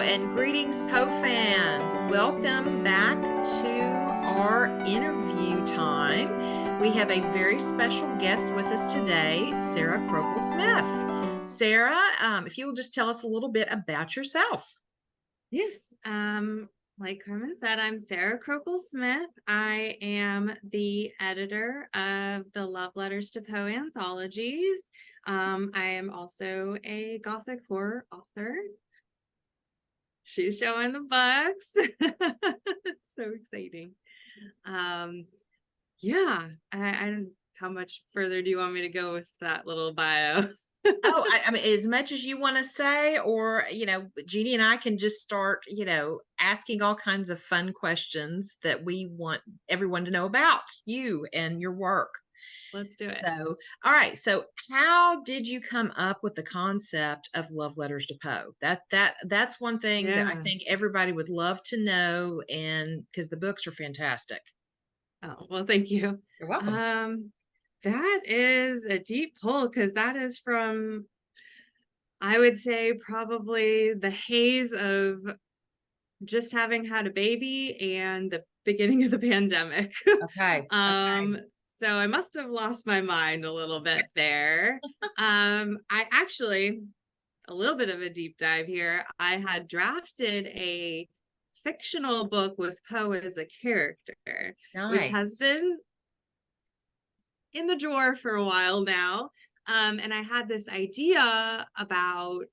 and greetings, Poe fans. Welcome back to our interview time. We have a very special guest with us today, Sara Crocoll Smith. Sara, if you will just tell us a little bit about yourself. Yes, like Carmen said, I'm Sara Crocoll Smith. I am the editor of the Love Letters to Poe anthologies. I am also a Gothic horror author. She's showing the books. It's so exciting. Yeah, I how much further do you want me to go with that little bio? Oh, I mean, as much as you want to say, or, Jeanie and I can just start, asking all kinds of fun questions that we want everyone to know about you and your work. Let's do it. So, all right. So, how did you come up with the concept of Love Letters to Poe? That's one thing that I Yeah. think everybody would love to know, and because the books are fantastic. Oh, well, thank you. You're welcome. That is a deep pull because that is from, I would say, probably the haze of just having had a baby and the beginning of the pandemic. Okay. um, so I must have lost my mind a little bit there. I actually, a little bit of a deep dive here. I had drafted a fictional book with Poe as a character, which has Nice. been in the drawer for a while now. And I had this idea about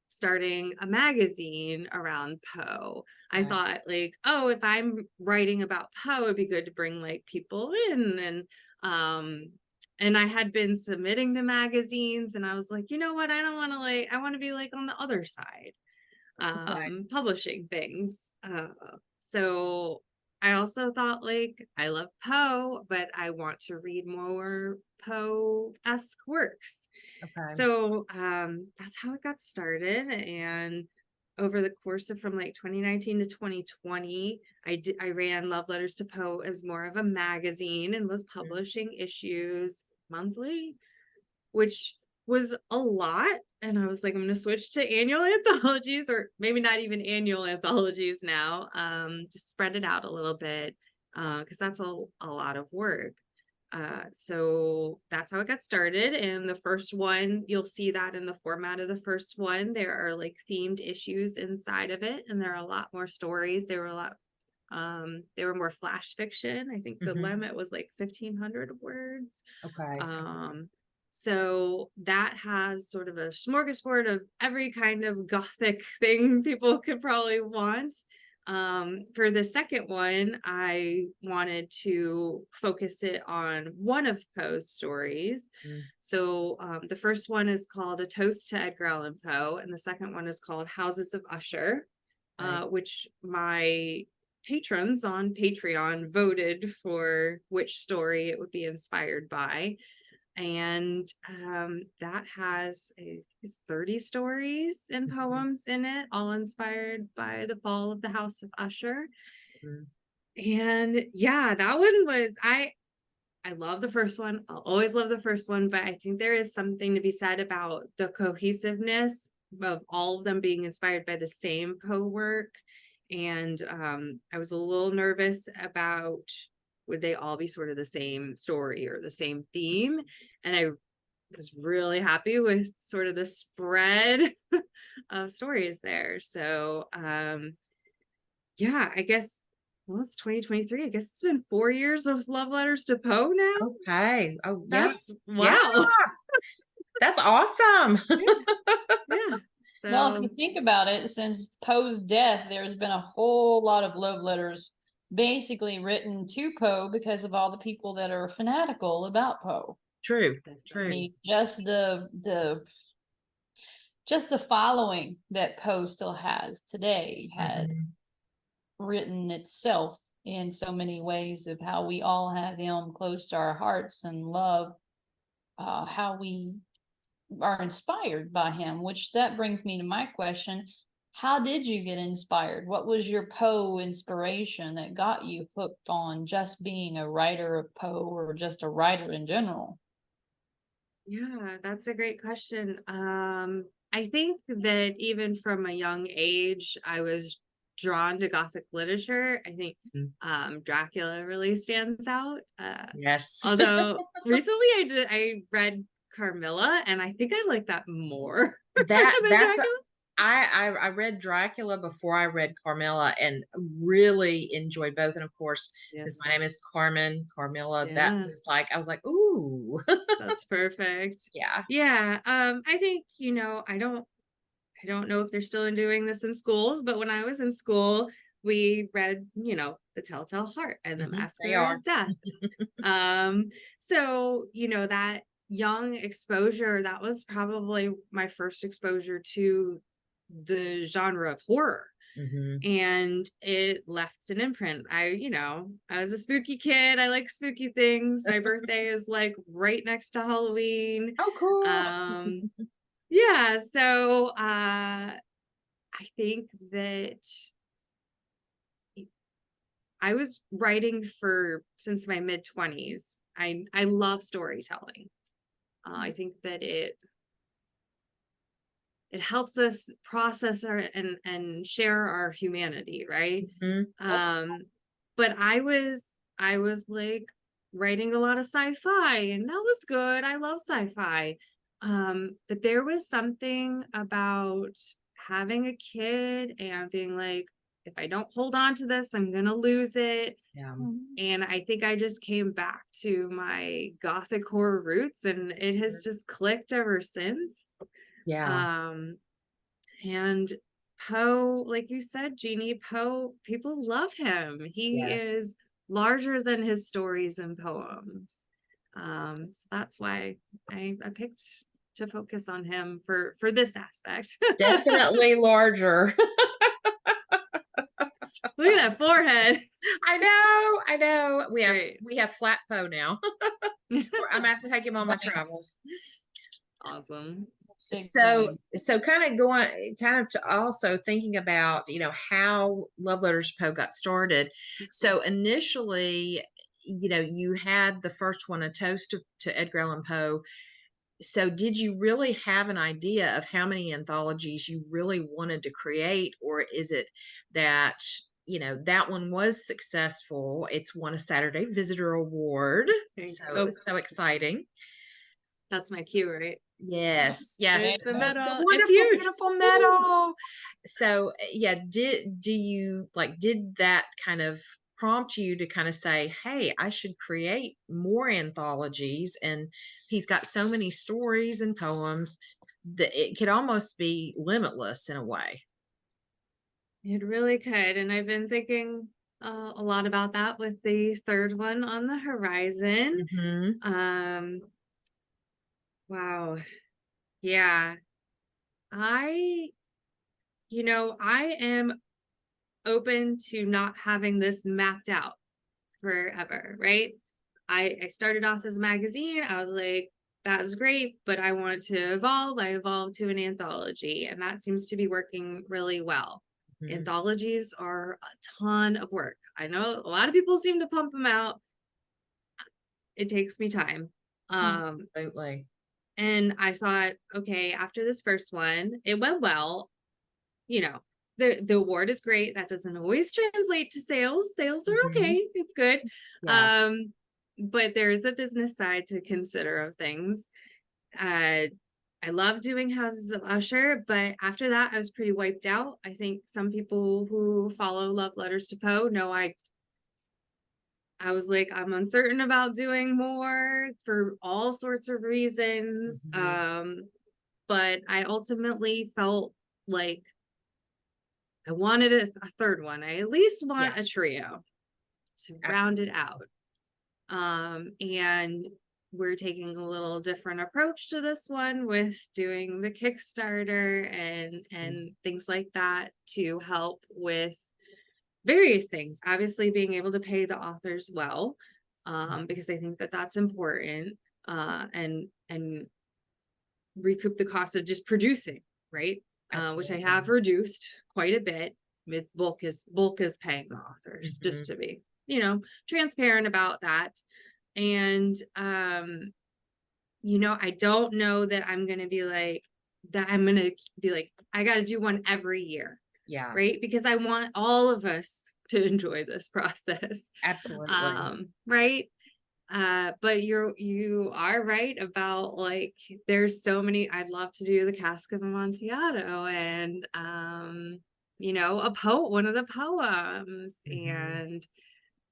starting a magazine around Poe. I Okay. thought, like, oh, if I'm writing about Poe, it'd be good to bring like people in. And I had been submitting to magazines, and I was like, you know what? I don't want to, like, I want to be like on the other side, Okay. publishing things. So I also thought, like, I love Poe, but I want to read more Poe-esque works. Okay. So that's how it got started. And over the course of from like 2019 to 2020, I ran Love Letters to Poe as more of a magazine and was publishing issues monthly, which was a lot. And I was like, I'm going to switch to annual anthologies, or maybe not even annual anthologies now, just spread it out a little bit, because that's a lot of work. So that's how it got started. And the first one, you'll see that in the format of the first one, there are like themed issues inside of it, and there are a lot more stories. They were more flash fiction. I think the limit was like 1,500 words. Okay. So that has sort of a smorgasbord of every kind of Gothic thing people could probably want. For the second one, I wanted to focus it on one of Poe's stories. So the first one is called A Toast to Edgar Allan Poe, and the second one is called Houses of Usher, which my patrons on Patreon voted for which story it would be inspired by. And that has 30 stories and poems in it, all inspired by the fall of the House of Usher. And yeah, that one was, I love the first one. I'll always love the first one, but I think there is something to be said about the cohesiveness of all of them being inspired by the same Poe work. And I was a little nervous about, would they all be sort of the same story or the same theme? And I was really happy with sort of the spread of stories there. So yeah, I guess, well, it's 2023. I guess it's been 4 years of Love Letters to Poe now. Okay. Oh, yeah. That's Yeah. wow. That's awesome. Yeah. Well, if So you think about it, since Poe's death, there's been a whole lot of love letters basically written to Poe because of all the people that are fanatical about Poe. True. I True. mean, just the following that Poe still has today has written itself in so many ways of how we all have him close to our hearts and love, how we are inspired by him, which that brings me to my question. How did you get inspired? What was your Poe inspiration that got you hooked on just being a writer of Poe or just a writer in general? Yeah, that's a great question. I think that even from a young age, I was drawn to Gothic literature. I think Mhm. Dracula really stands out. Yes. Although recently I read Carmilla, and I think I like that more That than that's Dracula. I read Dracula before I read Carmilla and really enjoyed both. And of course, since my Yes. name is Carmen, Carmilla, that Yeah, was like I was like, ooh. that's perfect. Yeah. Yeah, I think, I don't know if they're still doing this in schools, but when I was in school, we read, The Telltale Heart and The They Masquerade are. of Death. So, that young exposure, that was probably my first exposure to the genre of horror. Hmm. And it left an imprint. I was a spooky kid. I like spooky things. My birthday is like right next to Halloween. Oh, cool. Um, yeah, so I think that I was writing for since my mid 20s. I love storytelling. I think that it helps us process our and share our humanity, right? Hmm. Um, but I was like writing a lot of sci-fi, and that was good. I love sci-fi. But there was something about having a kid and being like, if I don't hold on to this, I'm gonna lose it. Yeah. And I think I just came back to my gothic horror roots, and it has just clicked ever since. Yeah. Um, and Poe, like you said, Jeannie, Poe, people love him. He Yes. is larger than his stories and poems. So that's why I picked to focus on him for this aspect. Definitely larger. Look at that forehead. I know. I know. It's great. We have flat Poe now. I'm gonna have to take him on my travels. Awesome. Big So time. so kind of to also thinking about, how Love Letters to Poe got started. So initially, you had the first one, A Toast to Edgar Allan Poe. So did you really have an idea of how many anthologies you really wanted to create, or is it that that one was successful, it's won a Saturday Visitor Award, Oh, so exciting. that's my cue, right? Yes, yes, There's the the medal. It's wonderful, huge. beautiful Woo! medal. So, yeah, did that kind of prompt you to kind of say, "Hey, I should create more anthologies?" And he's got so many stories and poems that it could almost be limitless in a way. It really could. And I've been thinking a lot about that with the third one on the horizon. Hmm. Um, wow. Yeah. I, I am open to not having this mapped out forever, right? I started off as a magazine. I was like, that was great, but I wanted to evolve. I evolved to an anthology, and that seems to be working really well. Hmm. Anthologies are a ton of work. I know a lot of people seem to pump them out. It takes me time. Absolutely. And I thought, okay, after this first one, it went well. You know, the award is great. That doesn't always translate to sales. Sales are Hmm. okay. It's good. Yeah. Um, but there's a business side to consider of things. Uh, I love doing Houses of Usher, but after that, I was pretty wiped out. I think some people who follow Love Letters to Poe know I was like, I'm uncertain about doing more for all sorts of reasons. Hmm. But I ultimately felt like I wanted a third one. I at least Yeah. want a trio to round it Absolutely. out. And we're taking a little different approach to this one with doing the Kickstarter and things like that to help with various things. Obviously, being able to pay the authors well, because I think that that's important, and recoup the cost of just producing, right? Which I Absolutely. have reduced quite a bit. It's bulk is paying the authors, Hmm. just to be, transparent about that. And I don't know that I'm going to be like, I got to do one every year. Yeah. Right. Because I want all of us to enjoy this process. Absolutely. Right. But you are right about, like, there's so many. I'd love to do the Cask of Amontillado and one of the poems, and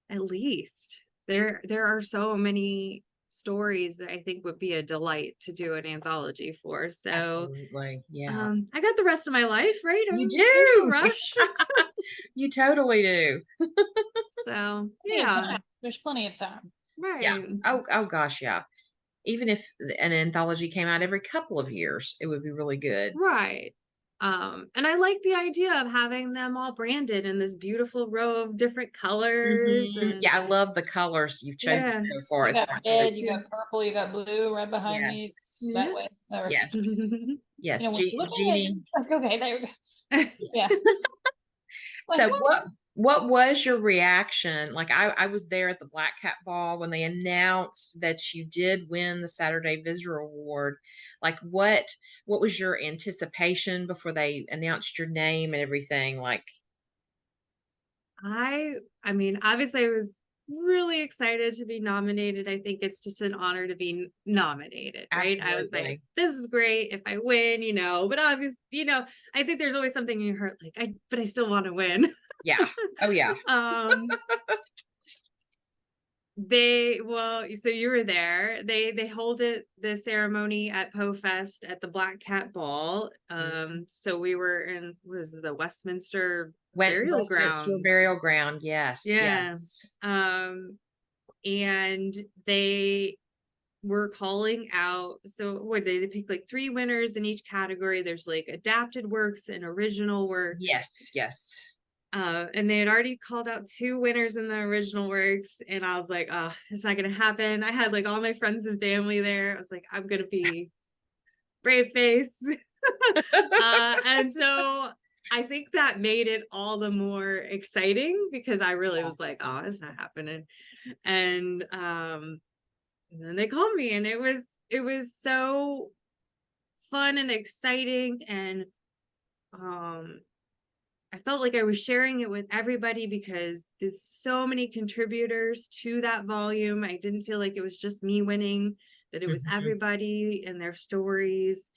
at least there are so many stories that I think would be a delight to do an anthology for. So Absolutely. Yeah. I got the rest of my life, right? You There's no do. rush. You totally do. So Plenty of yeah, time. There's plenty of time. Yeah. right. Oh gosh, yeah. Even if an anthology came out every couple of years, it would be really good. Right. And I like the idea of having them all branded in this beautiful row of different colors, and Yeah, I love the colors you've chosen yeah. so far. You It's got absolutely. red, you got purple, you got blue right behind me. Yes. That Yeah. way. Or, Yes. you Yes. know, when you look at it, Jeannie. it's like, okay, there we go. Yeah. It's like, So what was your reaction? Like I was there at the Black Cat Ball when they announced that you did win the Saturday Visitor Award. Like what was your anticipation before they announced your name and everything? Like I mean, obviously I was really excited to be nominated. I think it's just an honor to be nominated, right? I was like, absolutely. this is great if I win, but obviously, I think there's always something in your heart, like, but I still want to win. Yeah. Oh yeah. um so you were there. They hold the ceremony at Poe Fest at the Black Cat Ball. So we were in, was the Westminster Burial Westminster Ground. Burial Ground. Yes. Yeah. Yes. And they were calling out, so what, they picked like 3 winners in each category. There's like adapted works and original works. Yes. Yes. And they had already called out 2 winners in the original works, and I was like, oh, it's not gonna happen. I had like all my friends and family there. I was like, I'm gonna be brave face. And so I think that made it all the more exciting, because I really was like, oh, it's not happening. And then they called me, and it was so fun and exciting, and I felt like I was sharing it with everybody, because there's so many contributors to that volume. I didn't feel like it was just me winning, that it was everybody and their stories.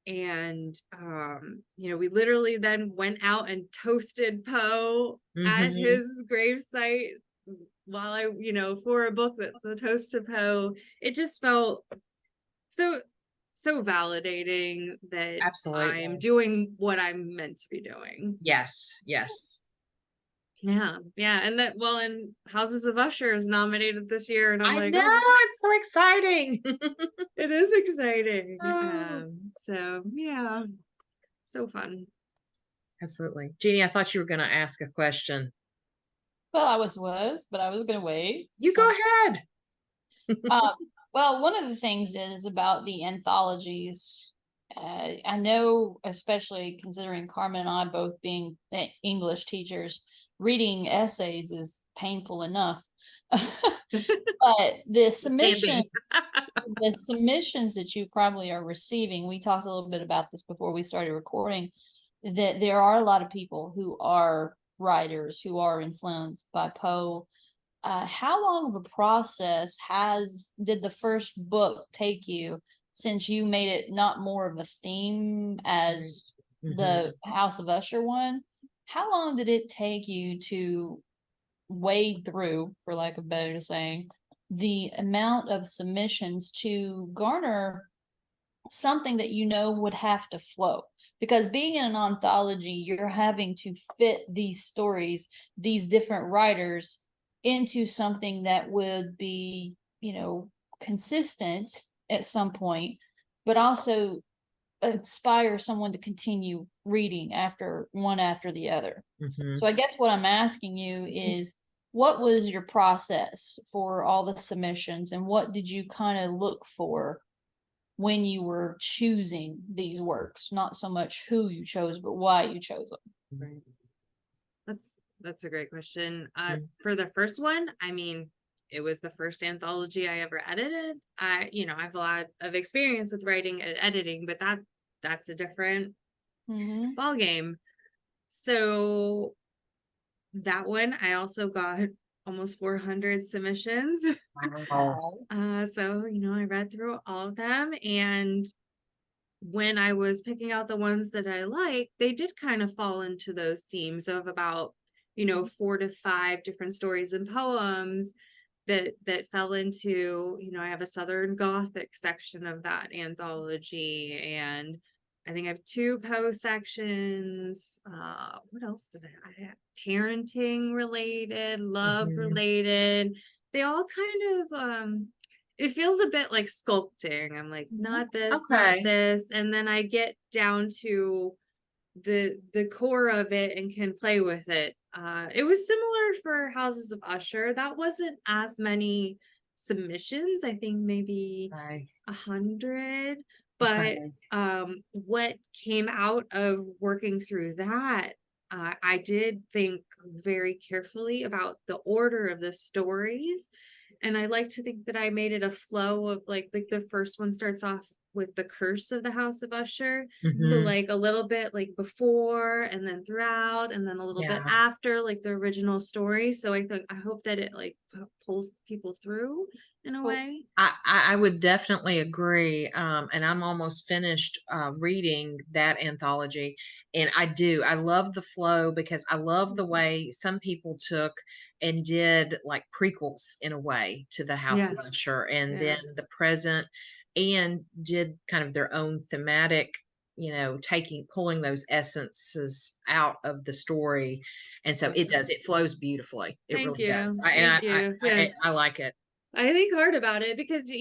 And we literally then went out and toasted Poe at his gravesite, while I, for a book that's a toast to Poe. It just felt so validating that Absolutely. I'm doing what I'm meant to be doing. Yes. Yes. Yeah. And and Houses of Usher is nominated this year, and I'm I like, know, oh, it's so exciting. it is exciting. Oh, So yeah, so fun. absolutely. Jeannie, I thought you were going to ask a question. well, but I was gonna wait. You go ahead. Well, one of the things is about the anthologies. I know, especially considering Carmen and I both being English teachers, reading essays is painful enough. But the submissions that you probably are receiving, we talked a little bit about this before we started recording, that there are a lot of people who are writers who are influenced by Poe. How long of a process did the first book take you, since you made it not more of a theme as the House of Usher one? How long did it take you to wade through, for lack of better saying, the amount of submissions to garner something that would have to flow? Because being in an anthology, you're having to fit these stories, these different writers, into something that would be, consistent at some point, but also inspire someone to continue reading after the other. So I guess what I'm asking you is, what was your process for all the submissions, and what did you kind of look for when you were choosing these works? Not so much who you chose, but why you chose them. Right. That's a great question. For the first one, I mean, it was the first anthology I ever edited. I have a lot of experience with writing and editing, but that's a different ball game. So that one, I also got almost 400 submissions. Wow. So, I read through all of them, and when I was picking out the ones that I liked, they did kind of fall into those themes of about, 4 to 5 different stories and poems that fell into, I have a Southern Gothic section of that anthology, and I think I have 2 Poe sections. What else did I have? Parenting related, love related. They all kind of it feels a bit like sculpting. I'm like, not this, not Okay. this. And then I get down to the core of it and can play with it. It was similar for Houses of Usher. That wasn't as many submissions. I think maybe Okay. 100. But Okay. what came out of working through that, I did think very carefully about the order of the stories. And I like to think that I made it a flow of like the first one starts off with the curse of the House of Usher. So Mhm. like a little bit like before and then throughout and then a little bit Yeah. after like the original story. So I hope that it like pulls people through in a Well, way. I would definitely agree. And I'm almost finished reading that anthology. And I love the flow because I love the way some people took and did like prequels in a way to the House Yeah. of Usher and Yeah. then the present, and did kind of their own thematic, pulling those essences out of the story. And so it flows beautifully. It Thank really does. you. Thank you. Yeah. I like it. I think hard about it because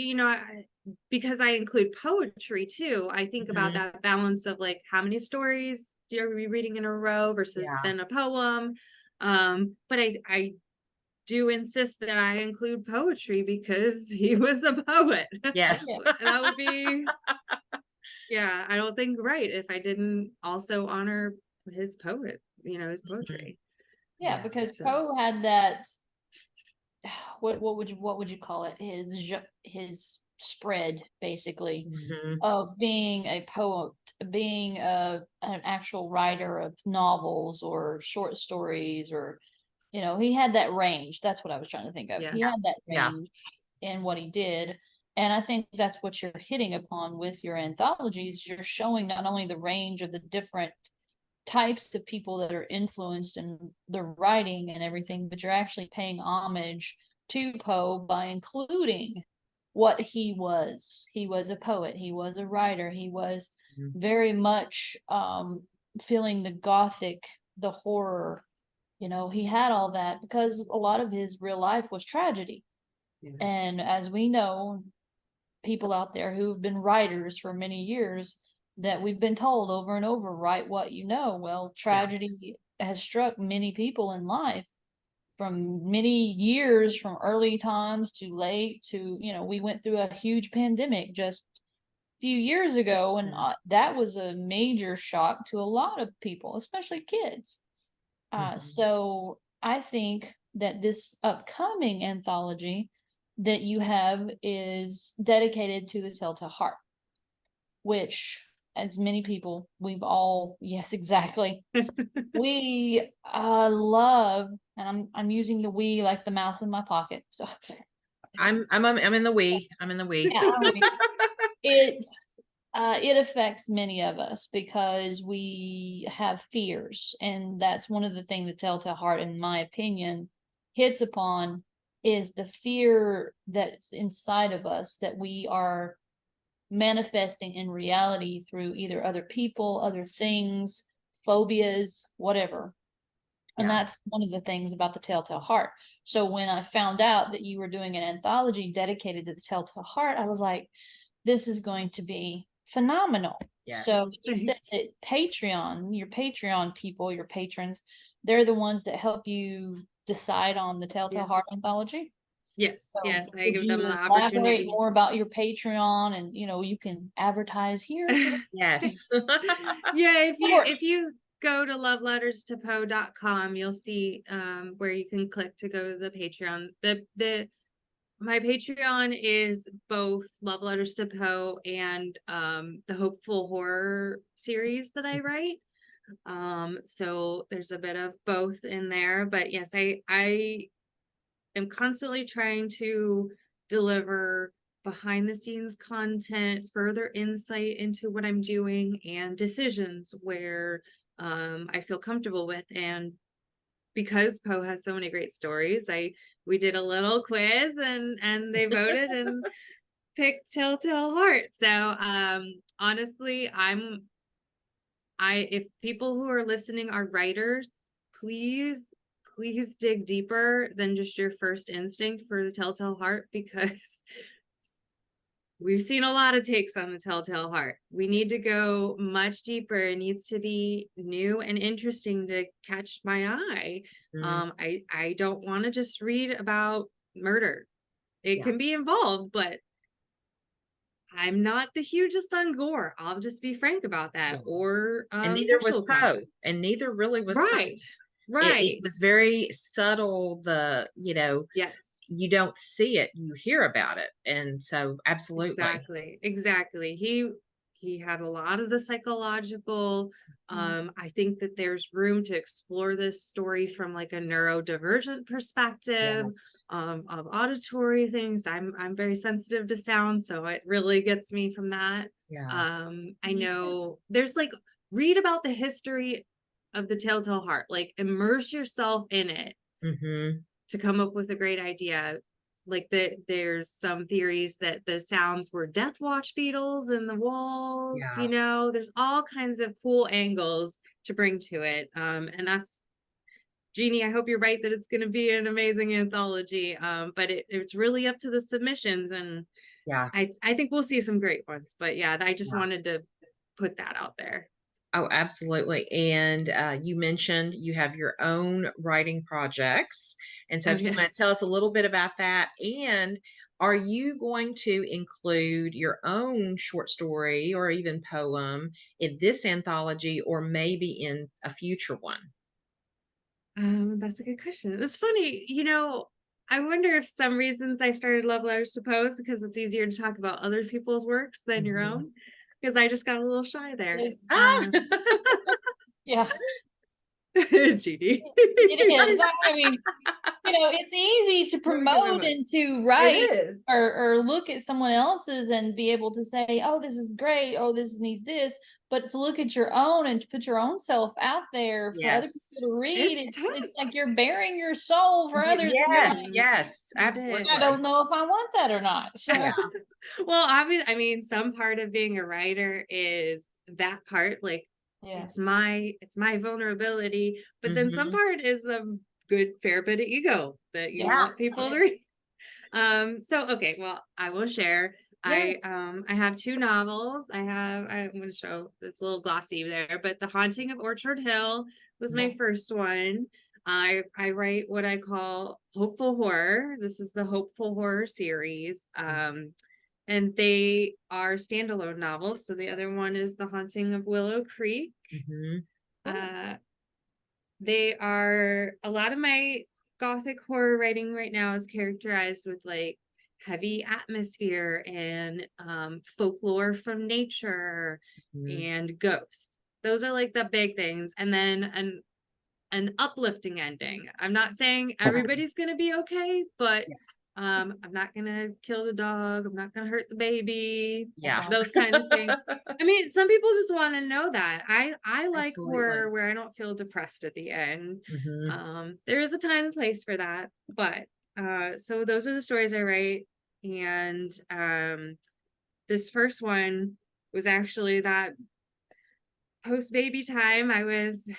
because I include poetry too. I think about Mhm. that balance of like how many stories are we reading in a row versus Yeah. then a poem. But I do insist that I include poetry because he was a poet. Yes. That would be, yeah, I don't think right if I didn't also honor his his Mhm. poetry. yeah, because So Poe had that. What would you call it? His spread basically Mhm. of being a poet, being an actual writer of novels or short stories, or he had that range. That's what I was trying to think of. He yes. had that Yeah. range in what he did. And I think that's what you're hitting upon with your anthologies. You're showing not only the range of the different types of people that are influenced in the writing and everything, but you're actually paying homage to Poe by including what he was. He was a poet, he was a writer, he was Mhm. very much feeling the gothic, the horror. He had all that because a lot of his real life was tragedy. Yeah. And as we know, people out there who've been writers for many years, that we've been told over and over, write what you know. Well, Yeah. tragedy has struck many people in life from many years, from early times to late to, we went through a huge pandemic just a few years ago, and that was a major shock to a lot of people, especially kids. Mhm. So I think that this upcoming anthology that you have is dedicated to the Telltale Heart, which, as many people, we've all, yes, exactly. We love, and I'm using the we like the mouse in my pocket. So I'm in the we. I'm in the we. yeah, it it affects many of us because we have fears, and that's one of the things that Telltale Heart, in my opinion, hits upon, is the fear that's inside of us that we are manifesting in reality through either other people, other things, phobias, whatever. And Yeah. that's one of the things about the Telltale Heart. So when I found out that you were doing an anthology dedicated to the Telltale Heart, I was like, this is going to be phenomenal. So Yes. you said that Patreon, your Patreon people, your patrons, they're the ones that help you decide on the Telltale Heart Yes. anthology. Yes, So yes, I would give them you the elaborate opportunity. more about your Patreon, and you can advertise here for Yes. Yeah, Or- if you go to loveletterstopoe.com, you'll see where you can click to go to the Patreon. The my Patreon is both Love Letters to Poe and the Hopeful Horror series that I write. So there's a bit of both in there, but yes, I am constantly trying to deliver behind the scenes content, further insight into what I'm doing, and decisions where I feel comfortable with. And because Poe has so many great stories, we did a little quiz and they voted and picked Telltale Heart. So honestly, if people who are listening are writers, please dig deeper than just your first instinct for the Telltale Heart, because we've seen a lot of takes on the Telltale Heart. We need to go much deeper. It needs to be new and interesting to catch my eye. I don't want to just read about murder. It can be involved, but I'm not the hugest on gore. I'll just be frank about that. Or and neither was sexual Poe, content. and neither really was Right. Poe. Right. It was very subtle. Yes. You don't see it, you hear about it. And so absolutely. Exactly. He had a lot of the psychological. I think that there's room to explore this story from like a neurodivergent perspective, Yes. of auditory things. I'm very sensitive to sound, so it really gets me from that. Yeah. I know there's like, read about the history of the Telltale Heart, like immerse yourself in it to come up with a great idea. Like there's some theories that the sounds were death watch beetles in the walls. Yeah. There's all kinds of cool angles to bring to it. And that's, Jeanie, I hope you're right that it's going to be an amazing anthology. But it's really up to the submissions, and Yeah. I think we'll see some great ones. But yeah, I just Yeah. wanted to put that out there. Oh, absolutely. And you mentioned you have your own writing projects. And so if you want to tell us a little bit about that, and are you going to include your own short story or even poem in this anthology, or maybe in a future one? That's a good question. It's funny, I wonder if some reasons I started Love Letters to Poe because it's easier to talk about other people's works than your own, because I just got a little shy there. Yeah. Jeanie. It is. I mean, it's easy to promote and to write or look at someone else's and be able to say, oh, this is great. Oh, this needs this. But to look at your own and to put your own self out there for other people to read, it's like you're bearing your soul for others. Yes, absolutely. I don't know if I want that or not. So. Yeah. Well, obviously, I mean, some part of being a writer is that part, like, it's my vulnerability, but then some part is a good fair bit of ego that you want people to read. So okay, well, I will share. I have 2 novels. I'm going to show, it's a little glossy there, but The Haunting of Orchard Hill was my first one. I write what I call hopeful horror. This is the Hopeful Horror series. And they are standalone novels. So the other one is The Haunting of Willow Creek. They are, a lot of my Gothic horror writing right now is characterized with like heavy atmosphere and folklore from nature and ghosts. Those are like the big things. And then an uplifting ending. I'm not saying everybody's going to be okay, but I'm not going to kill the dog. I'm not going to hurt the baby. Those kind of things. I mean, some people just want to know that. I like horror where I don't feel depressed at the end. There is a time and place for that, but so those are the stories I write. And this first one was actually that post baby time. I was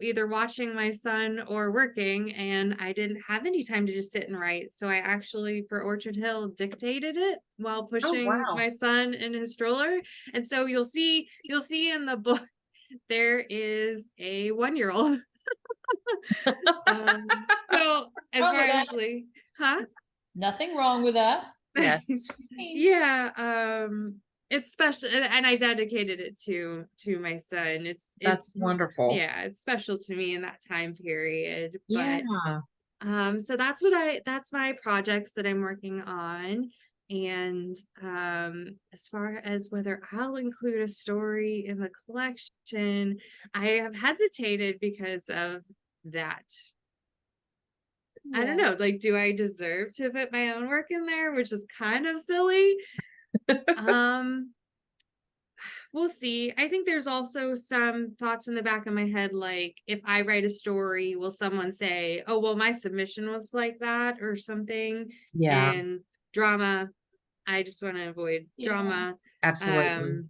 either watching my son or working, and I didn't have any time to just sit and write. So I actually, for Orchard Hill, dictated it while pushing my son in his stroller. And so you'll see in the book there is a 1-year-old. So as far as like, nothing wrong with that. Yes. It's special, and I dedicated it to my son. That's wonderful. Yeah, it's special to me in that time period. But So that's my projects that I'm working on. And as far as whether I'll include a story in the collection, I have hesitated because of that. I don't know, like, do I deserve to put my own work in there, which is kind of silly? Um, we'll see. I think there's also some thoughts in the back of my head, like, if I write a story, will someone say, oh, well, my submission was like that or something? Yeah, And drama, I just want to avoid Yeah. drama. absolutely.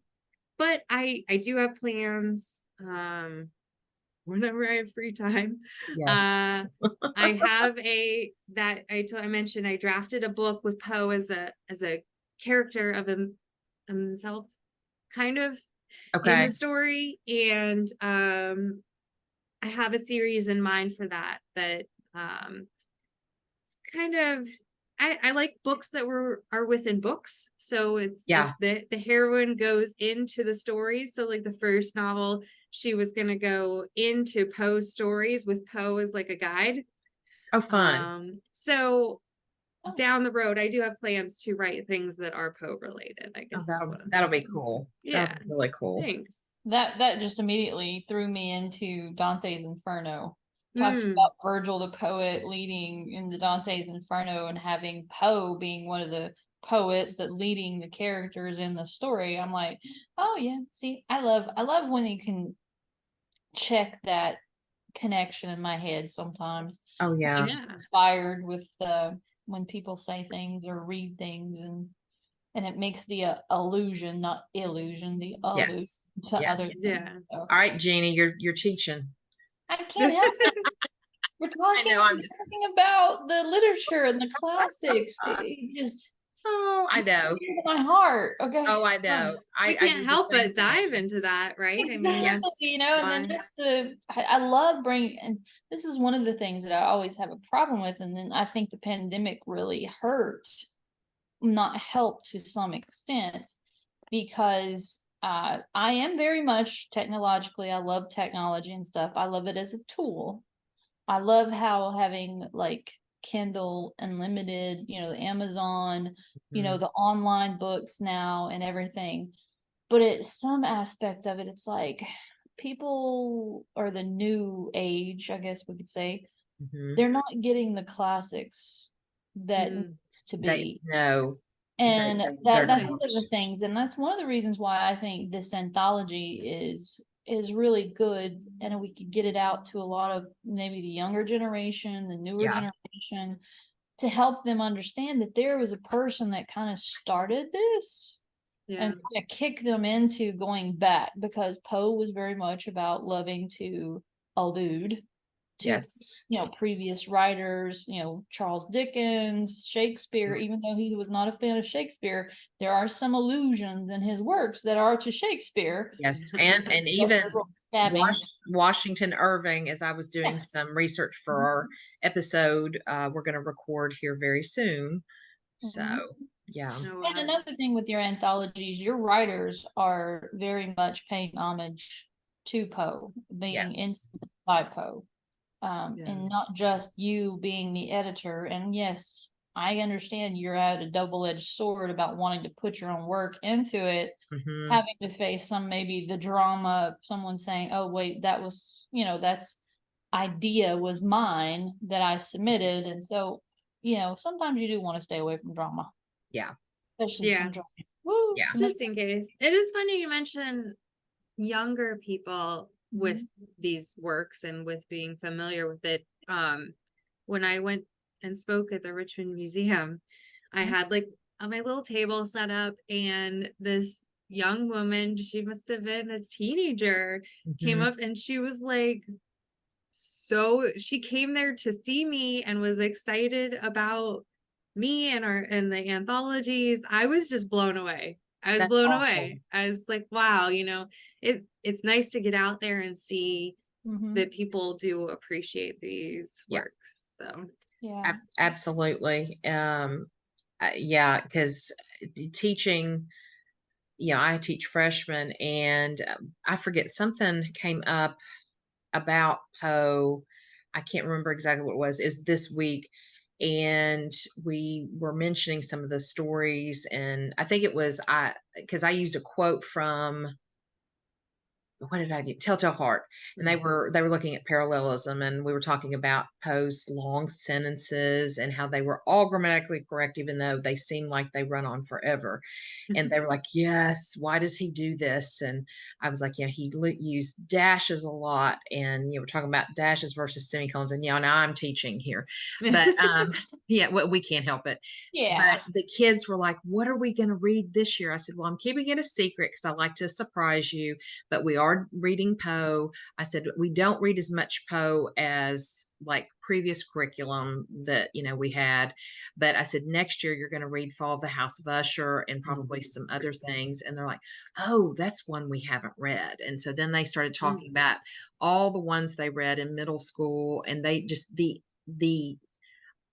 But I do have plans. Whenever I have free time. Yes. I have I mentioned I drafted a book with Poe as a character of himself, kind of in Okay. the story, and I have a series in mind for that kind of I like books that are within books. So it's Yeah. the heroine goes into the stories. So like the first novel, she was gonna go into Poe's stories with Poe as like a guide. Oh, fun. So Oh, down the road, I do have plans to write things that are Poe related, I Oh, guess is what I'm that'll be saying. cool. That'll Yeah. be really cool. Thanks. that just immediately threw me into Dante's Inferno. Talking Mm, about Virgil the poet leading in the Dante's Inferno and having Poe being one of the poets that leading the characters in the story. I'm like, oh yeah, see, I love when you can check that connection in my head sometimes. Oh, yeah. yeah. Inspired with when people say things or read things, and it makes the illusion, not illusion, the illusion Yes. to other Yes. things. Yeah. So All right, Jeannie, you're teaching. I can't help it. We're I know. I'm just. talking about the literature and the classics. It just Oh, I know. my heart. Okay. Oh, I know. We I can't do the help same but dive thing. into that, right? I mean, Exactly, that's and then why. that's I love bringing, and this is one of the things that I always have a problem with, and then I think the pandemic really hurt, not helped to some extent, because I am very much technologically, I love technology and stuff. I love it as a tool. I love how having like Kindle Unlimited, the Amazon, Mhm. the online books now and everything. But it's some aspect of it, it's like people are the new age, I guess we could say. Mhm. They're not getting the classics that Mm, needs to They be. no. And They're that's really? one not. of the things, and that's one of the reasons why I think this anthology is really good, and we could get it out to a lot of maybe the younger generation, the newer Yeah. generation, to help them understand that there was a person that kind of started this Yeah. and kind of kick them into going back, because Poe was very much about loving to allude to Yes. previous writers, Charles Dickens, Shakespeare. Mm. Even though he was not a fan of Shakespeare, there are some allusions in his works that are to Shakespeare. Yes. And Yes, even they're little stabbings. Washington Irving, as I was doing Yeah. some research for our episode, we're going to record here very soon. So, Mhm. yeah. Oh, And wow. another thing with your anthologies, your writers are very much paying homage to Poe, being Yes. influenced by Poe, Yeah. and not just you being the editor. And yes, I understand you're at a double-edged sword about wanting to put your own work into it, Hmm. having to face maybe the drama of someone saying, "Oh, wait, that was, that's idea was mine that I submitted," and so, sometimes you do want to stay away from drama, Yeah. especially Yeah. some drama. Woo! Yeah. To make Just in case. It is funny you mention younger people with Mhm. these works and with being familiar with it. When I went and spoke at the Richmond Museum, I had like my little table set up, and this young woman, she must have been a teenager, came Hmm. up and she was like, so she came there to see me and was excited about me and the anthologies. I was just blown away. I was That's blown away. awesome. I was like, wow, it's nice to get out there and see Mhm. that people do appreciate these Yeah. works. So Yeah. Absolutely. Yeah, because teaching, I teach freshmen, and I forget, something came up about Poe. I can't remember exactly what it was. Is this week, and we were mentioning some of the stories, and I think it was because I used a quote from, what did I do? Telltale Heart. And they were looking at parallelism, and we were talking about Poe's long sentences and how they were all grammatically correct, even though they seem like they run on forever. And they were like, yes, why does he do this? And I was like, yeah, he used dashes a lot. And we're talking about dashes versus semicolons. And now I'm teaching here, but yeah, well, we can't help it. Yeah. But the kids were like, what are we going to read this year? I said, well, I'm keeping it a secret because I like to surprise you, but we are reading Poe. I said, we don't read as much Poe as like previous curriculum that, we had. But I said, next year you're going to read Fall of the House of Usher and probably some other things. And they're like, oh, that's one we haven't read. And so then they started talking about all the ones they read in middle school, and they just, the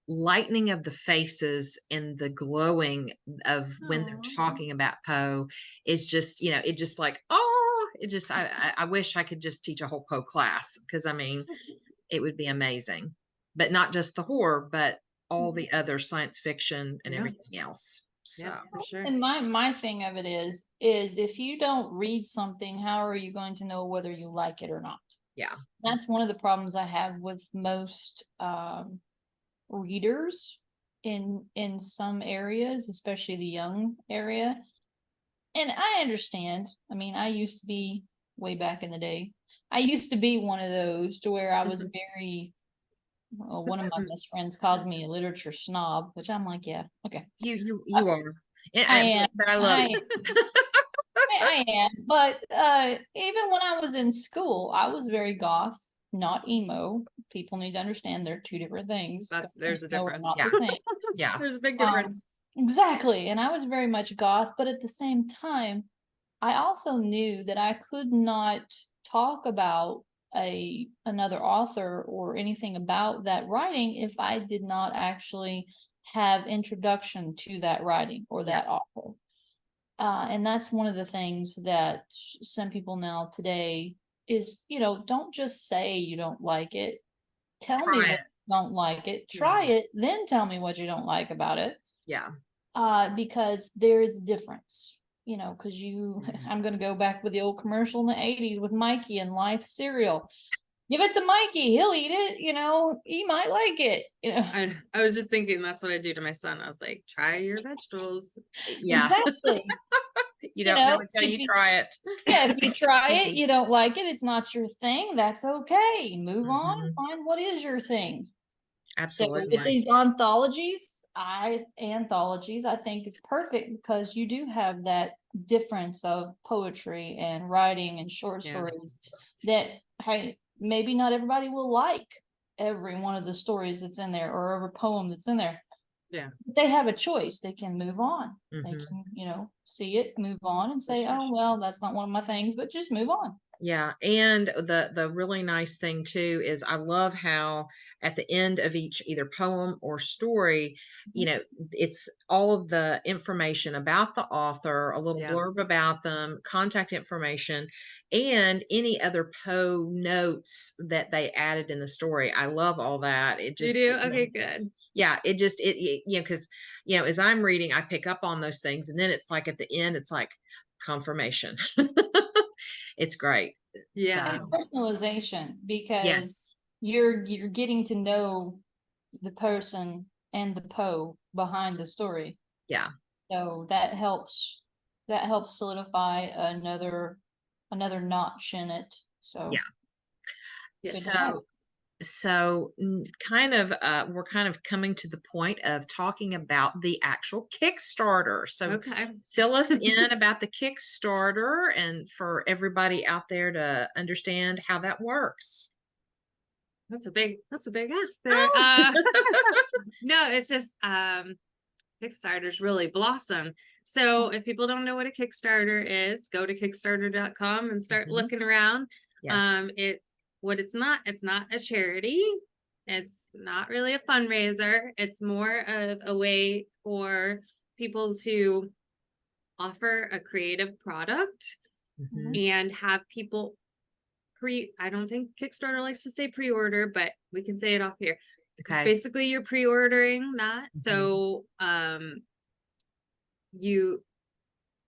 lightening of the faces and the glowing of when they're talking about Poe is just, it just like, oh, it just, I wish I could just teach a whole Poe class, because I mean, it would be amazing. But not just the horror, but all the other science fiction and everything else. So Yeah, for sure. And my thing of it is if you don't read something, how are you going to know whether you like it or not? yeah. That's one of the problems I have with most readers in some areas, especially the young area. And I understand. I mean, I used to be, way back in the day, I used to be one of those to where I was very, well, one of my best friends calls me a literature snob, which I'm like, yeah, okay. You are. I am. But I love it. I am. But even when I was in school, I was very goth, not emo. People need to understand they're two different things. There's a No, we're difference. not Yeah. the same. Yeah. There's a big difference. Exactly. And I was very much goth, but at the same time, I also knew that I could not talk about another author or anything about that writing if I did not actually have introduction to that writing or that author. And that's one of the things that some people now today is, don't just say you don't like it. Tell me Try what it. you don't like it. Try it, then tell me what you don't like about it. Yeah. Because there is a difference, because I'm going to go back with the old commercial in the 80s with Mikey and Life cereal. Give it to Mikey, he'll eat it, he might like it. I was just thinking that's what I do to my son. I was like, try your vegetables. Yeah. Exactly. You don't know until you try it. Yeah, if you try it, you don't like it, it's not your thing, that's okay. Move on, find what is your thing. Absolutely. So with these anthologies, I think is perfect because you do have that difference of poetry and writing and short stories that, hey, maybe not everybody will like every one of the stories that's in there or every poem that's in there. Yeah. But they have a choice. They can move on. They can, see it, move on, and say, oh, well, that's not one of my things, but just move on. Yeah. And the really nice thing too is I love how at the end of each either poem or story, it's all of the information about the author, a little blurb about them, contact information, and any other Poe notes that they added in the story. I love all that. It just, you do? Okay, good. Yeah. It just, because, as I'm reading, I pick up on those things, and then it's like at the end, it's like confirmation. It's great. Yeah. And personalization, because Yes. you're getting to know the person and the Poe behind the story. Yeah. So that helps solidify another notch in it. So yeah. So kind of we're kind of coming to the point of talking about the actual Kickstarter. So fill us in about the Kickstarter and for everybody out there to understand how that works. That's a big ask there. No, it's just Kickstarter's really blossomed. So if people don't know what a Kickstarter is, go to kickstarter.com and start looking around. Yes. It's not a charity. It's not really a fundraiser. It's more of a way for people to offer a creative product and have people I don't think Kickstarter likes to say pre-order, but we can say it off here. It's Okay. basically you're pre-ordering that. Mhm. So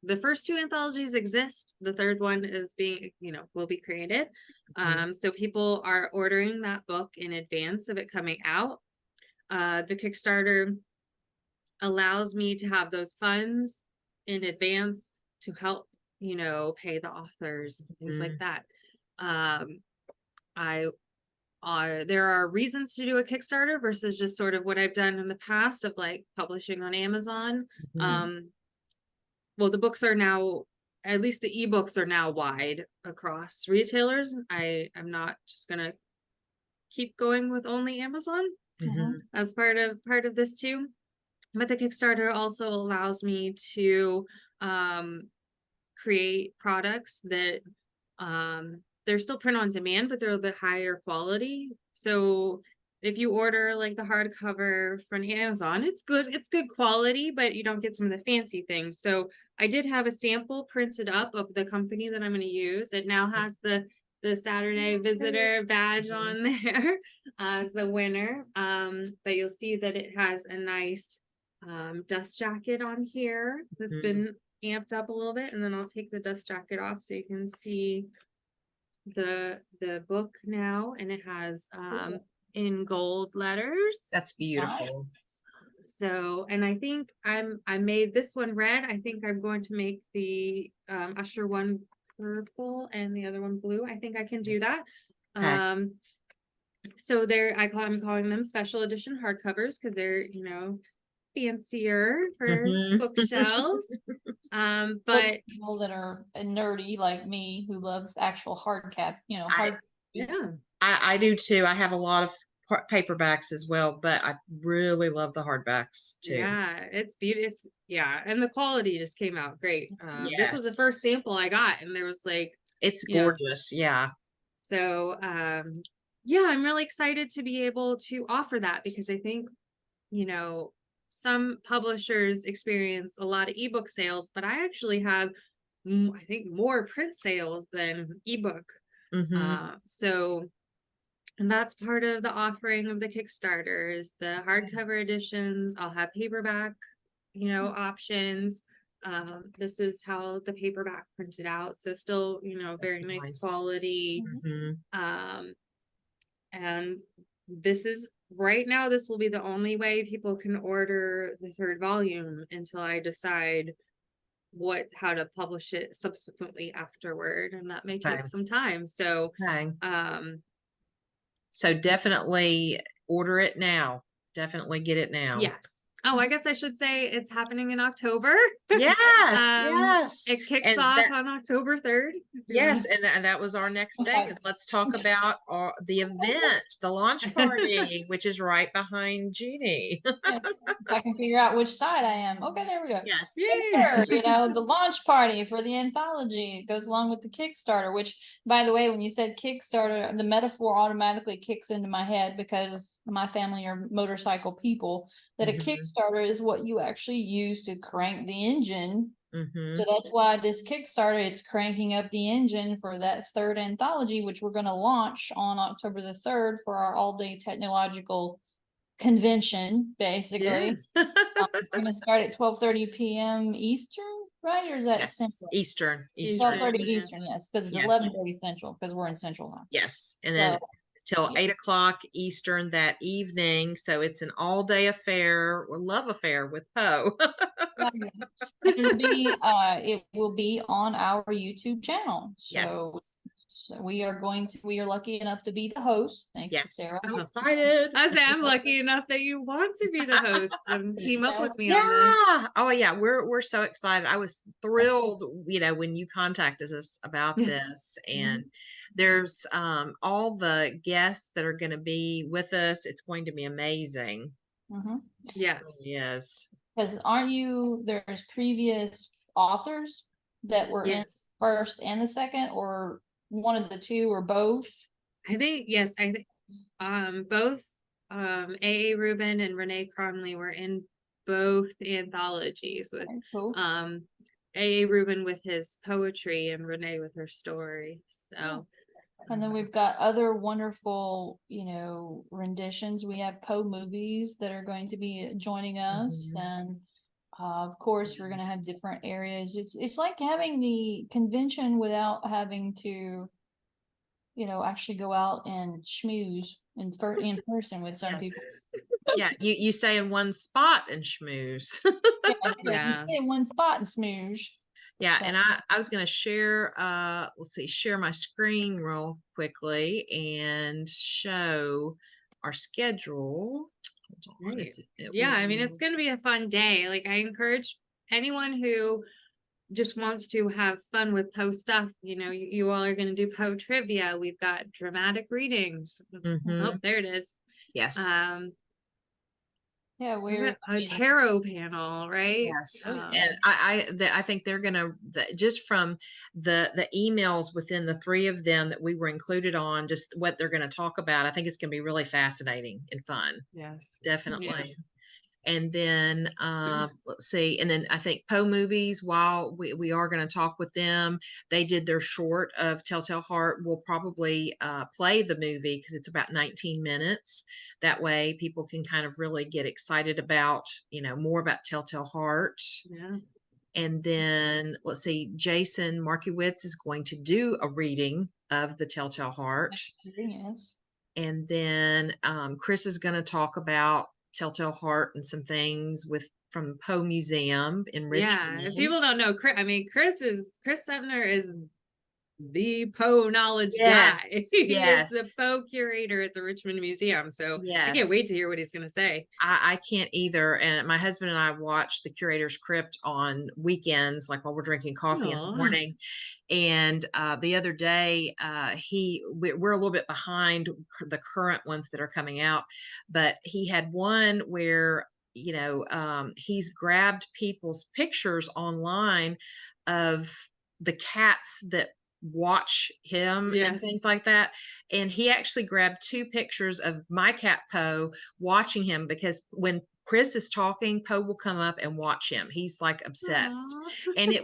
the first two anthologies exist. The third one is being, will be created. Mhm. So people are ordering that book in advance of it coming out. The Kickstarter allows me to have those funds in advance to help, pay the authors and things like Mhm. that. There are reasons to do a Kickstarter versus just sort of what I've done in the past of like publishing on Amazon. Mhm. Well, the books are now, at least the ebooks are now wide across retailers. I'm not just gonna keep going with only Amazon Mhm. as part of this too. But the Kickstarter also allows me to create products that they're still print on demand, but they're a bit higher quality. So if you order like the hardcover from Amazon, it's good quality, but you don't get some of the fancy things. So I did have a sample printed up of the company that I'm going to use. It now has the Saturday visitor badge on there as the winner. But you'll see that it has a nice dust jacket on here that's Mhm. been amped up a little bit, and then I'll take the dust jacket off so you can see the book now, and it has in gold letters. That's beautiful. So, and I think I made this one red. I think I'm going to make the Usher one purple and the other one blue. I think I can do that. Okay. So I'm calling them special edition hardcovers because they're, fancier for Mhm. bookshelves. But people that are nerdy like me who loves actual hard, I yeah, I do too. I have a lot of paperbacks as well, but I really love the hardbacks too. yeah, it's beautiful. And the quality just came out great. This was the first Yes. sample I got, and there was like, It's you know, gorgeous. Yeah. so yeah, I'm really excited to be able to offer that because I think, some publishers experience a lot of ebook sales, but I actually have, I think, more print sales than ebook. Mhm. So, and that's part of the offering of the Kickstarter is the hardcover editions. I'll have paperback, options. This is how the paperback printed out. So still, That's very nice nice. quality. Mhm. Um, and this is right now, this will be the only way people can order the third volume until I decide how to publish it subsequently afterward. And that may Okay. take some time. So, Okay. um, So definitely order it now. Definitely get it now. yes. Oh, I guess I should say it's happening in October. Yes, yes. It kicks And off that on October 3rd. yes, and that was our next thing Okay. is let's talk about the event, the launch party, which is right behind Jeanie. Yes, if I can figure out which side I am. Okay, there we go. Yes. Yay. Sure, the launch party for the anthology. It goes along with the Kickstarter, which, by the way, when you said Kickstarter, the metaphor automatically kicks into my head because my family are motorcycle people, that a Mhm. Kickstarter is what you actually use to crank the engine. Mhm. So that's why this Kickstarter, it's cranking up the engine for that third anthology, which we're going to launch on October the 3rd for our all-day technological convention, basically. Yes. We're gonna start at 12:30 p.m. Eastern, right? Or is that Yes. Central? Eastern. Eastern. 12:30 Yeah. Eastern, yes, because it's Yes. 11:30 Central, because we're in Central time. Yes. And then So till yeah, 8 o'clock Eastern that evening. So it's an all day affair, or love affair with Poe. it will be on our YouTube channel. So Yes. we are lucky enough to be the host. Thanks to Yes. Sarah. So excited. I say I'm lucky enough that you want to be the host and team up with me on this. Yeah. Oh yeah, we're so excited. I was thrilled, when you contacted us about this. And there's all the guests that are going to be with us. It's going to be amazing. Yes. Yes. Because there's previous authors that were in Yes. first and the second, or one of the two, or both? I think both A.A. Rubin and Renee Cromley were in both anthologies with Okay, cool. A.A. Rubin with his poetry and Renee with her story. So And then we've got other wonderful, renditions. We have Poe movies that are going to be joining us, and of course, we're going to have different areas. It's like having the convention without having to, actually go out and schmooze in person with some people. Yeah, you stay in one spot and schmooze. Yeah. In one spot and smooze. Yeah, and I was going to share, share my screen real quickly and show our schedule. Hold on, Right. it Yeah, I mean, will- it's going to be a fun day. Like, I encourage anyone who just wants to have fun with Poe stuff. You all are going to do Poe trivia. We've got dramatic readings. Oh, there it is. Yes. Yeah, we're A tarot panel, right? Yes, and I think they're gonna just from the emails within the three of them that we were included on, just what they're going to talk about. I think it's going to be really fascinating and fun. Yes, Definitely. Yeah. And then let's see, and then I think Poe movies, while we are going to talk with them, they did their short of Telltale Heart. We'll probably play the movie because it's about 19 minutes. That way people can kind of really get excited about, more about Telltale Heart. Yeah. And then let's see, Jason Markiewicz is going to do a reading of the Telltale Heart. Yes. And then Chris is going to talk about Telltale Heart and some things from the Poe Museum in Richmond. Yeah, if people don't know, Chris Sebner is the Poe knowledge guy. He is the Poe curator at the Richmond Museum. So I can't wait to hear what he's going to say. I can't either. And my husband and I watch the Curator's Crypt on weekends, like while we're drinking coffee in the morning. And the other day, we're a little bit behind the current ones that are coming out, but he had one where he's grabbed people's pictures online of the cats that watch him and things like that, and he actually grabbed 2 pictures of my cat Poe watching him, because when Chris is talking, Poe will come up and watch him. He's like obsessed. Aww. And I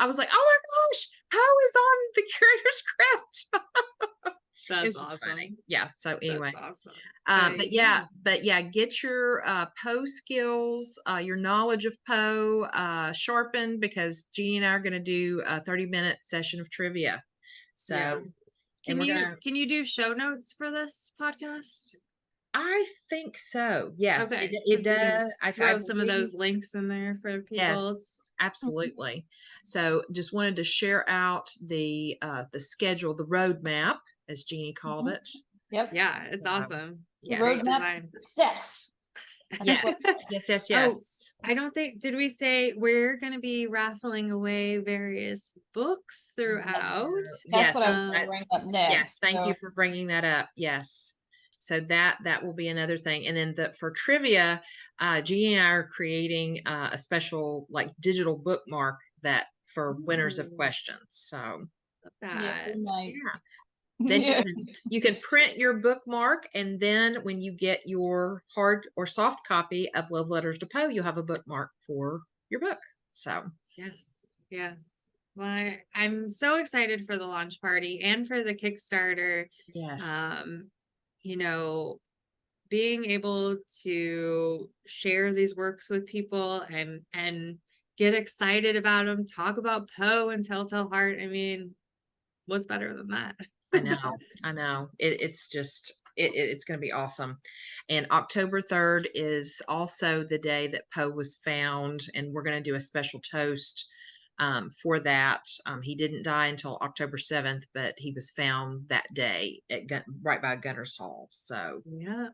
was like, oh my gosh, Poe is on the Curator's Crypt. That's it was just awesome. funny. Yeah. So anyway, that's awesome. but yeah, get your Poe skills, your knowledge of Poe sharpened, because Jeanie and I are going to do a 30-minute session of trivia. So, yeah. Can you do show notes for this podcast? I think so. Yes, okay. it does. I throw some of those links in there for people. Yes, absolutely. So just wanted to share out the schedule, the roadmap, as Jeanie called it. Yep. Yeah, it's awesome. The roadmap success. Yes. I don't think, did we say we're going to be raffling away various books throughout? That's what I was going to bring up next. Yes, thank you for bringing that up. Yes. So that will be another thing. And then for trivia, Jeanie and I are creating a special digital bookmark that for winners of questions. So yeah. Then you can print your bookmark, and then when you get your hard or soft copy of Love Letters to Poe, you'll have a bookmark for your book. So yes. Well, I'm so excited for the launch party and for the Kickstarter. Yes. Being able to share these works with people and get excited about them, talk about Poe and Telltale Heart. I mean, what's better than that? I know. It's just it's going to be awesome. And October 3rd is also the day that Poe was found, and we're going to do a special toast for that. He didn't die until October 7th, but he was found that day right by Gunner's Hall. So yeah,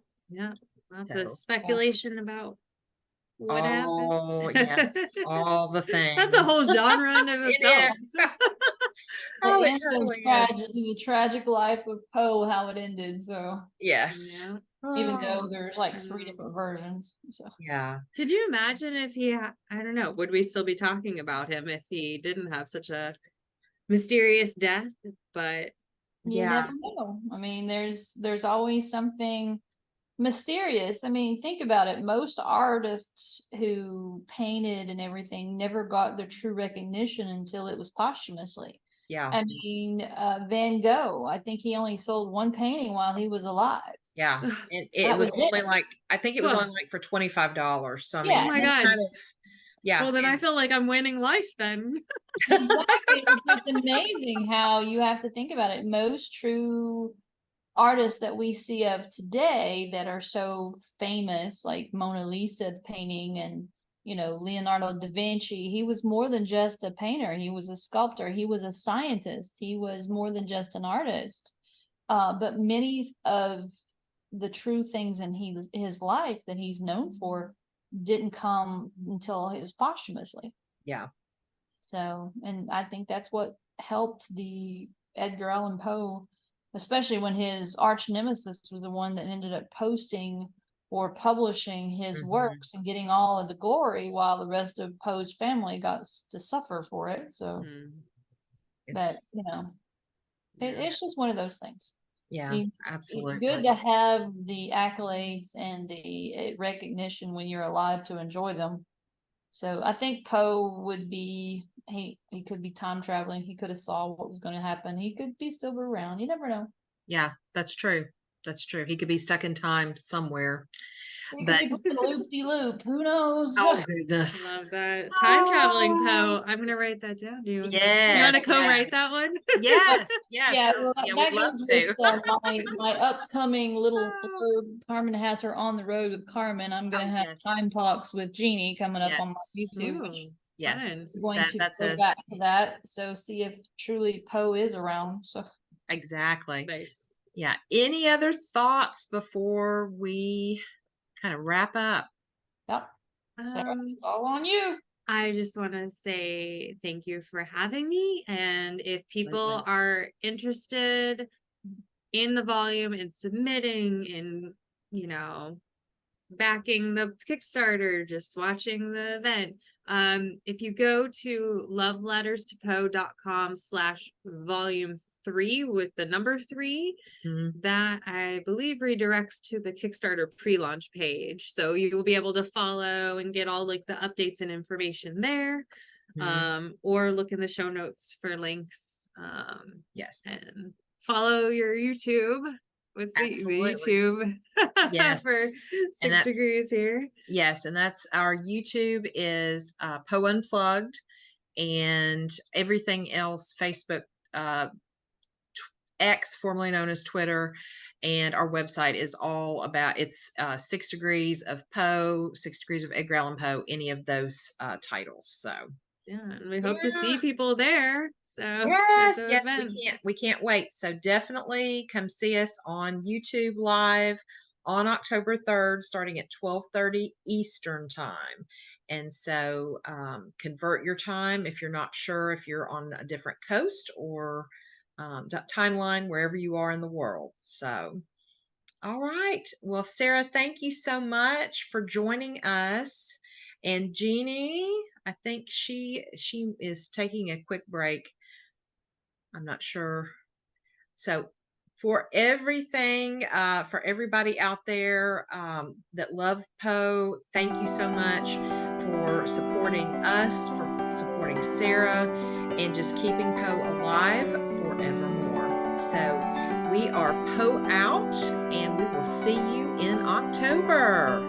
lots of speculation about what happened. Oh yes, all the things. That's a whole genre in of itself. It totally is. The tragic life of Poe, how it ended. So yes, even though there's 3 different versions. So yeah. Could you imagine if he I don't know, would we still be talking about him if he didn't have such a mysterious death? But you never know. I mean, there's always something mysterious. I mean, think about it. Most artists who painted and everything never got their true recognition until it was posthumously. Yeah. I mean, Van Gogh, I think he only sold one painting while he was alive. Yeah. And it That was was only it. like, I think it was Ugh. only like for $25. So I Yeah, mean, Oh my it's God. kind of, yeah. Well, then I and- feel like I'm winning life then. exactly. It's amazing how you have to think about it. Most true artists that we see of today that are so famous, like Mona Lisa painting and Leonardo da Vinci, he was more than just a painter. He was a sculptor. He was a scientist. He was more than just an artist. But many of the true things in his life that he's known for didn't come until it was posthumously. yeah. So, and I think that's what helped the Edgar Allan Poe, especially when his arch nemesis was the one that ended up posting or publishing his works and getting all of the glory while the rest of Poe's family got to suffer for it. So, but It's, it's just one of those things. yeah, It's absolutely. good to have the accolades and the recognition when you're alive to enjoy them. So I think Poe would be he could be time traveling. He could have saw what was going to happen. He could be still around. You never know. Yeah, that's true. That's true. He could be stuck in time somewhere. He But could be loop de loop. Who knows? oh goodness. Love that. Time traveling Oh, Poe. I'm gonna write that down. Do you want to yes, co-write that one? yes, yes. Yeah, Oh, well, yeah, that we'd love goes to. with my upcoming little Carmen has her on the road with Carmen. I'm gonna Oh, have yes, time talks with Jeanie coming up on my yes, YouTube, which Oh, yes. I'm going to That's go a back to that. So see if truly Poe is around. So exactly. nice. Yeah. Any other thoughts before we kind of wrap up? yep. Sarah, it's all on you. I just want to say thank you for having me. And if people are interested in the volume and submitting and, backing the Kickstarter, just watching the event. If you go to loveletterstopoe.com/volume3 with the number 3, that I believe redirects to the Kickstarter pre-launch page. So you will be able to follow and get all like the updates and information there. Or look in the show notes for links. Yes. And follow your YouTube. What's the YouTube? Yes. For 6 degrees here. Yes, and that's our YouTube is Poe Unplugged, and everything else, Facebook, X, formerly known as Twitter, and our website is all about, it's 6 Degrees of Poe, 6 Degrees of Edgar Allan Poe, any of those titles. So yeah, and we hope to see people there. So yes, we can't wait. So definitely come see us on YouTube Live on October 3rd, starting at 12:30 Eastern time. And so convert your time if you're not sure if you're on a different coast or timeline, wherever you are in the world. So, all right. Well, Sarah, thank you so much for joining us. And Jeanie, I think she is taking a quick break. I'm not sure. So for everything, for everybody out there that love Poe, thank you so much for supporting us, for supporting Sarah, and just keeping Poe alive forevermore. So we are Poe out, and we will see you in October.